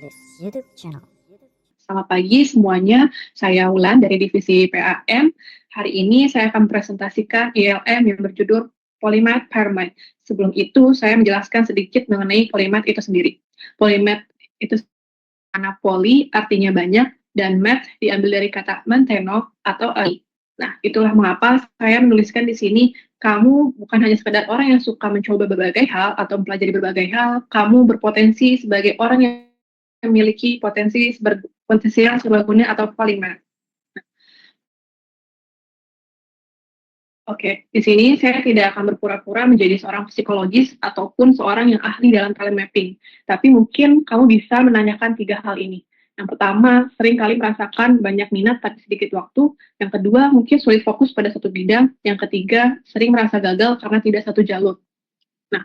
this YouTube channel. Selamat pagi semuanya, saya Wulan dari Divisi PAM. Hari ini saya akan presentasikan ILM yang berjudul Polymath Pyramid. Sebelum itu, saya menjelaskan sedikit mengenai polymath itu sendiri. Polymath itu karena poly artinya banyak, dan math diambil dari kata manteno atau ahli. Nah, itulah mengapa saya menuliskan di sini, kamu bukan hanya sekedar orang yang suka mencoba berbagai hal atau mempelajari berbagai hal, kamu berpotensi sebagai orang yang memiliki potensial serbaguna atau polymath. Oke, di sini saya tidak akan berpura-pura menjadi seorang psikologis ataupun seorang yang ahli dalam talent mapping. Tapi mungkin kamu bisa menanyakan 3 hal ini. Yang pertama, sering kali merasakan banyak minat tapi sedikit waktu. Yang kedua, mungkin sulit fokus pada satu bidang. Yang ketiga, sering merasa gagal karena tidak satu jalur. Nah,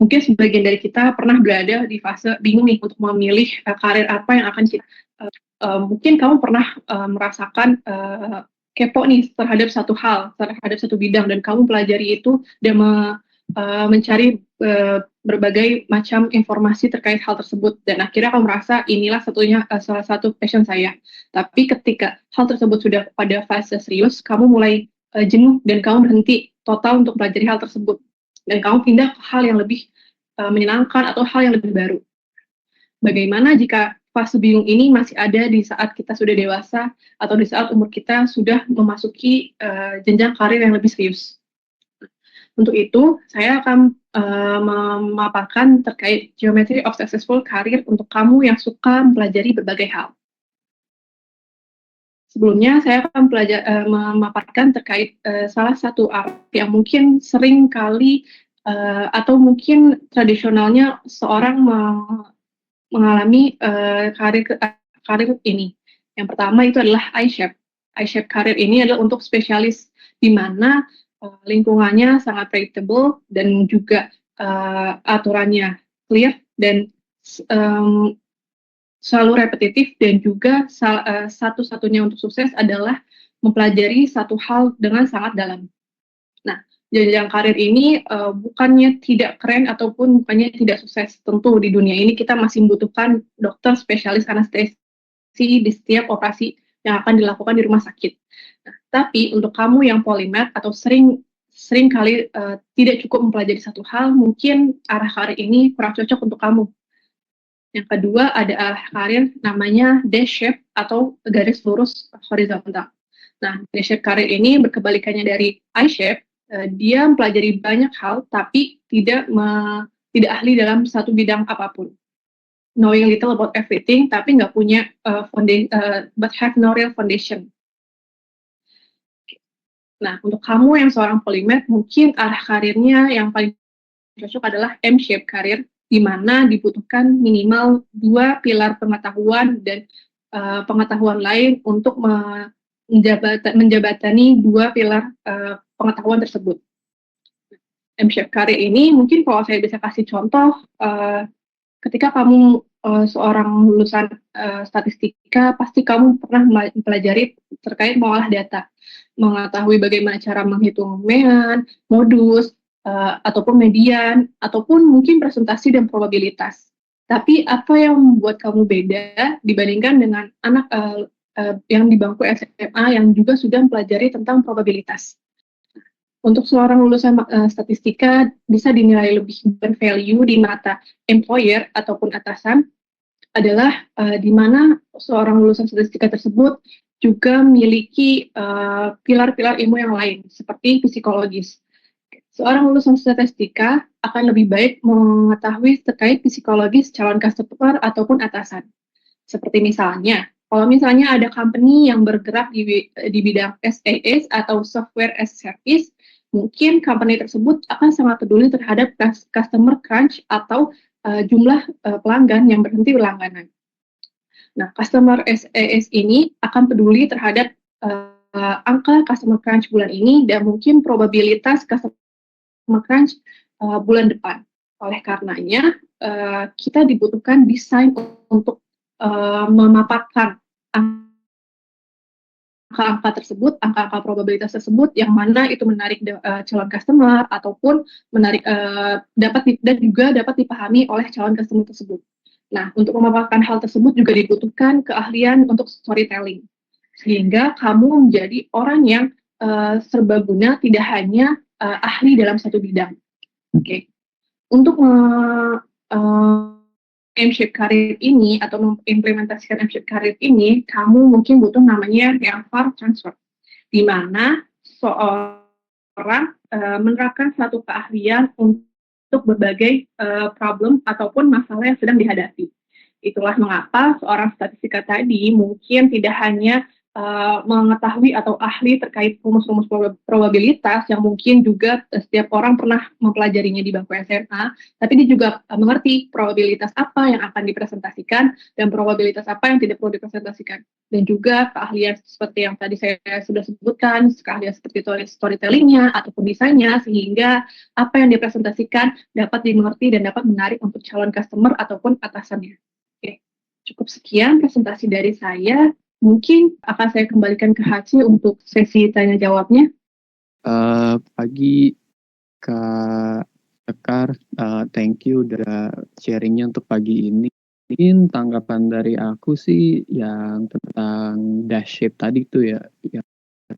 mungkin sebagian dari kita pernah berada di fase bingung nih untuk memilih karir apa yang akan kita. Mungkin kamu pernah merasakan kepo nih terhadap satu hal, terhadap satu bidang, dan kamu pelajari itu dan mencari berbagai macam informasi terkait hal tersebut, dan akhirnya kamu merasa inilah salah satu passion saya. Tapi ketika hal tersebut sudah pada fase serius, kamu mulai jenuh dan kamu berhenti total untuk pelajari hal tersebut, dan kamu pindah ke hal yang lebih menyenangkan atau hal yang lebih baru. Bagaimana jika fase bingung ini masih ada di saat kita sudah dewasa atau di saat umur kita sudah memasuki jenjang karir yang lebih serius? Untuk itu, saya akan memaparkan terkait Geometry of Successful Career untuk kamu yang suka mempelajari berbagai hal. Sebelumnya, saya akan memaparkan terkait salah satu arti yang mungkin sering kali atau mungkin tradisionalnya seorang mengalami karir ini. Yang pertama itu adalah I-shape. I-shape karir ini adalah untuk spesialis di mana lingkungannya sangat predictable dan juga aturannya clear dan selalu repetitif, dan juga satu-satunya untuk sukses adalah mempelajari satu hal dengan sangat dalam. Nah, jenjang karir ini bukannya tidak keren ataupun bukannya tidak sukses. Tentu di dunia ini kita masih membutuhkan dokter spesialis anestesi di setiap operasi yang akan dilakukan di rumah sakit. Nah, tapi untuk kamu yang polymath atau sering kali tidak cukup mempelajari satu hal, mungkin arah karir ini kurang cocok untuk kamu. Yang kedua ada arah karir namanya D-shape atau garis lurus horizontal. Nah, D-shape karir ini berkebalikannya dari I-shape. Dia mempelajari banyak hal tapi tidak ahli dalam satu bidang apapun. Knowing little about everything tapi nggak punya but have no real foundation. Nah, untuk kamu yang seorang polymath, mungkin arah karirnya yang paling cocok adalah M-shape karir, di mana dibutuhkan minimal 2 pilar pengetahuan dan pengetahuan lain untuk menjabatani 2 pilar pengetahuan tersebut. M-shape karir ini mungkin kalau saya bisa kasih contoh, ketika kamu seorang lulusan statistika, pasti kamu pernah mempelajari terkait mengolah data, mengetahui bagaimana cara menghitung mean, modus, ataupun median, ataupun mungkin presentasi dan probabilitas. Tapi apa yang membuat kamu beda dibandingkan dengan anak yang di bangku SMA yang juga sudah mempelajari tentang probabilitas? Untuk seorang lulusan statistika bisa dinilai lebih bervalue di mata employer ataupun atasan adalah di mana seorang lulusan statistika tersebut juga memiliki pilar-pilar ilmu yang lain seperti psikologis. Seorang lulusan statistika akan lebih baik mengetahui terkait psikologis calon customer ataupun atasan. Seperti misalnya, kalau misalnya ada company yang bergerak di bidang SaaS atau Software as Service, mungkin company tersebut akan sangat peduli terhadap customer crunch atau jumlah pelanggan yang berhenti berlangganan. Nah, customer SaaS ini akan peduli terhadap angka customer crunch bulan ini dan mungkin probabilitas customer crunch bulan depan. Oleh karenanya, kita dibutuhkan desain untuk memaparkan angka-angka tersebut, angka-angka probabilitas tersebut, yang mana itu menarik calon customer ataupun menarik dan juga dapat dipahami oleh calon customer tersebut. Nah, untuk memaparkan hal tersebut juga dibutuhkan keahlian untuk storytelling, sehingga kamu menjadi orang yang serbaguna, tidak hanya ahli dalam satu bidang. Oke. Untuk M-shape career ini atau mengimplementasikan M-shape career ini, kamu mungkin butuh namanya reservoir transfer, di mana seorang menerapkan suatu keahlian untuk berbagai problem ataupun masalah yang sedang dihadapi. Itulah mengapa seorang statistika tadi mungkin tidak hanya mengetahui atau ahli terkait rumus-rumus probabilitas yang mungkin juga setiap orang pernah mempelajarinya di bangku SMA, tapi dia juga mengerti probabilitas apa yang akan dipresentasikan dan probabilitas apa yang tidak perlu dipresentasikan. Dan juga keahlian seperti yang tadi saya sudah sebutkan, keahlian seperti storytellingnya ataupun desainnya, sehingga apa yang dipresentasikan dapat dimengerti dan dapat menarik untuk calon customer ataupun atasannya. Oke, cukup sekian presentasi dari saya. Mungkin akan saya kembalikan ke Haci untuk sesi tanya jawabnya. Pagi Kak Sekar, thank you udah sharingnya untuk pagi ini. Mungkin tanggapan dari aku sih yang tentang dash shape tadi tuh ya, yang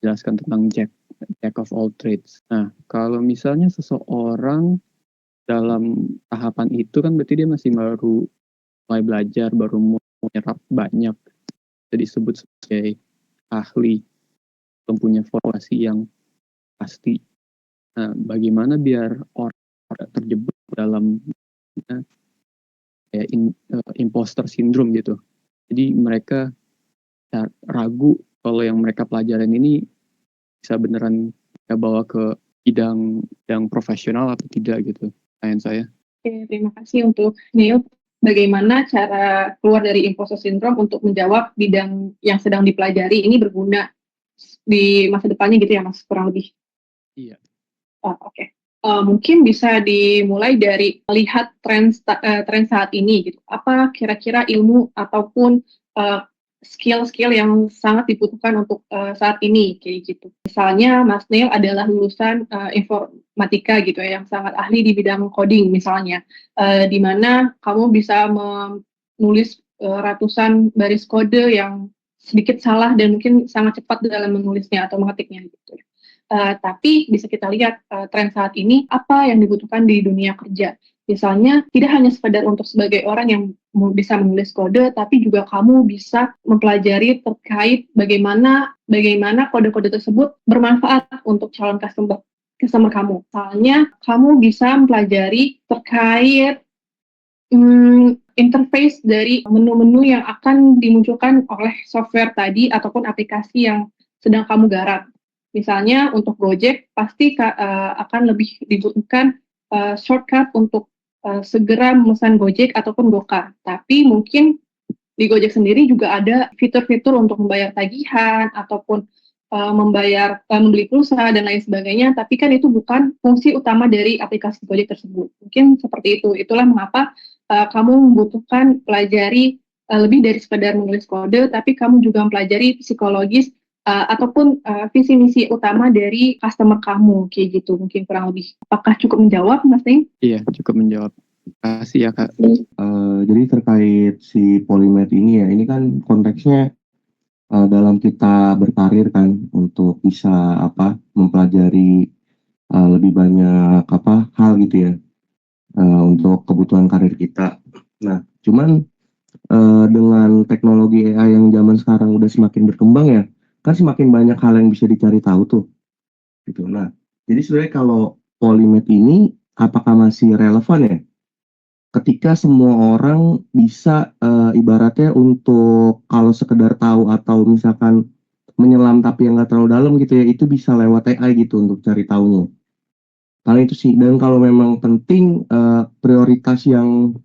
jelaskan tentang jack of all trades. Nah, kalau misalnya seseorang dalam tahapan itu kan berarti dia masih baru mulai belajar, baru mau menyerap banyak, jadi disebut sebagai ahli, mempunyai formasi yang pasti. Nah, bagaimana biar orang terjebak dalam kayak imposter syndrome gitu. Jadi mereka ragu kalau yang mereka pelajaran ini bisa beneran bawa ke bidang yang profesional atau tidak gitu. Pertanyaan saya. Oke, terima kasih untuk Neil. Bagaimana cara keluar dari imposter syndrome untuk menjawab bidang yang sedang dipelajari ini berguna di masa depannya gitu ya, Mas, kurang lebih. Iya. Oke. Mungkin bisa dimulai dari melihat tren saat ini gitu. Apa kira-kira ilmu ataupun skill-skill yang sangat dibutuhkan untuk saat ini kayak gitu. Misalnya Mas Neil adalah lulusan informatika gitu ya, yang sangat ahli di bidang coding misalnya, di mana kamu bisa menulis ratusan baris kode yang sedikit salah dan mungkin sangat cepat dalam menulisnya atau mengetiknya gitu. Tapi bisa kita lihat tren saat ini apa yang dibutuhkan di dunia kerja. Misalnya tidak hanya sekedar untuk sebagai orang yang bisa menulis kode, tapi juga kamu bisa mempelajari terkait bagaimana kode-kode tersebut bermanfaat untuk calon customer kamu. Misalnya kamu bisa mempelajari terkait interface dari menu-menu yang akan dimunculkan oleh software tadi ataupun aplikasi yang sedang kamu garap. Misalnya untuk Gojek pasti akan lebih dibutuhkan shortcut untuk segera memesan Gojek ataupun Gokar. Tapi mungkin di Gojek sendiri juga ada fitur-fitur untuk membayar tagihan ataupun membeli pulsa dan lain sebagainya. Tapi kan itu bukan fungsi utama dari aplikasi Gojek tersebut. Mungkin seperti itu. Itulah mengapa kamu membutuhkan pelajari lebih dari sekedar menulis kode, tapi kamu juga mempelajari psikologis ataupun visi misi utama dari customer kamu kayak gitu. Mungkin kurang lebih. Apakah cukup menjawab, Mas Ting? Iya, cukup menjawab. Terima kasih ya Kak. Jadi terkait si Polymath ini ya, ini kan konteksnya dalam kita berkarir kan untuk bisa mempelajari lebih banyak hal gitu ya untuk kebutuhan karir kita. Nah, cuman dengan teknologi AI yang zaman sekarang udah semakin berkembang ya, kan semakin banyak hal yang bisa dicari tahu tuh, gitu. Nah, jadi sebenarnya kalau Polymath ini apakah masih relevan ya? Ketika semua orang bisa ibaratnya untuk kalau sekedar tahu atau misalkan menyelam tapi yang nggak terlalu dalam gitu ya, itu bisa lewat AI gitu untuk cari tahunya. Karena itu sih, dan kalau memang penting prioritas yang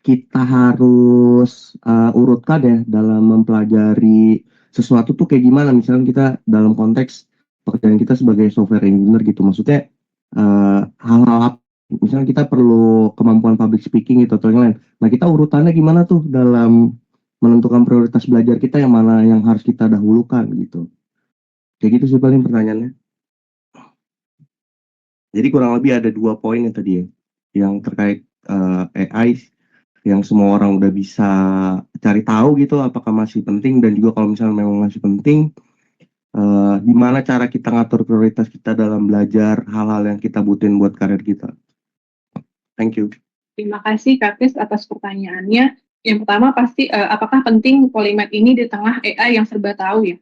kita harus urutkan ya dalam mempelajari sesuatu tuh kayak gimana. Misalnya kita dalam konteks pekerjaan kita sebagai software engineer gitu, maksudnya hal-hal misalnya kita perlu kemampuan public speaking gitu atau yang lain. Nah, kita urutannya gimana tuh dalam menentukan prioritas belajar kita, yang mana yang harus kita dahulukan gitu. Kayak gitu sih paling pertanyaannya. Jadi kurang lebih ada 2 poin yang tadi ya, yang terkait AI yang semua orang udah bisa cari tahu gitu, apakah masih penting, dan juga kalau misalnya memang masih penting, gimana cara kita ngatur prioritas kita dalam belajar hal-hal yang kita butuhin buat karir kita. Thank you. Terima kasih Kak Kris atas pertanyaannya. Yang pertama pasti apakah penting Polymath ini di tengah AI yang serba tahu ya?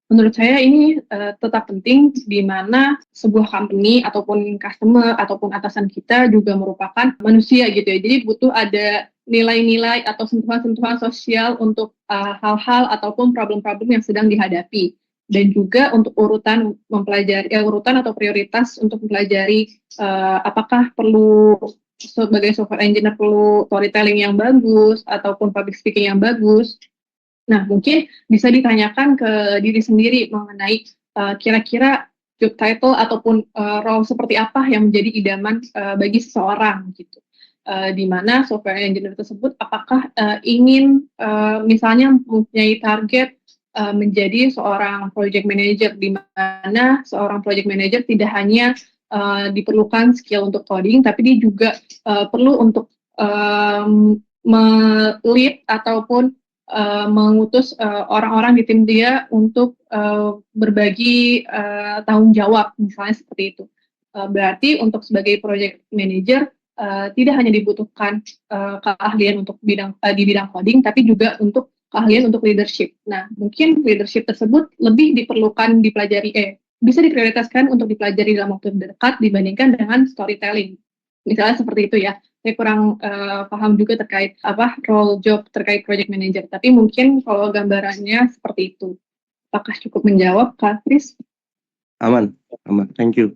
Menurut saya ini tetap penting di mana sebuah company ataupun customer ataupun atasan kita juga merupakan manusia gitu ya. Jadi butuh ada nilai-nilai atau sentuhan-sentuhan sosial untuk hal-hal ataupun problem-problem yang sedang dihadapi. Dan juga untuk urutan mempelajari urutan atau prioritas untuk mempelajari apakah perlu sebagai software engineer perlu storytelling yang bagus ataupun public speaking yang bagus. Nah, mungkin bisa ditanyakan ke diri sendiri mengenai kira-kira job title ataupun role seperti apa yang menjadi idaman bagi seseorang gitu. Di mana software engineer tersebut apakah ingin misalnya mempunyai target menjadi seorang project manager, di mana seorang project manager tidak hanya diperlukan skill untuk coding, tapi dia juga perlu untuk lead ataupun mengutus orang-orang di tim dia untuk berbagi tanggung jawab, misalnya seperti itu. Berarti untuk sebagai project manager tidak hanya dibutuhkan keahlian untuk di bidang coding, tapi juga untuk keahlian untuk leadership. Nah, mungkin leadership tersebut lebih diperlukan dipelajari, bisa diprioritaskan untuk dipelajari dalam waktu dekat dibandingkan dengan storytelling. Misalnya seperti itu ya. Saya kurang paham juga terkait role job terkait project manager. Tapi mungkin kalau gambarannya seperti itu. Apakah cukup menjawab, Kak Kris? Aman. Thank you.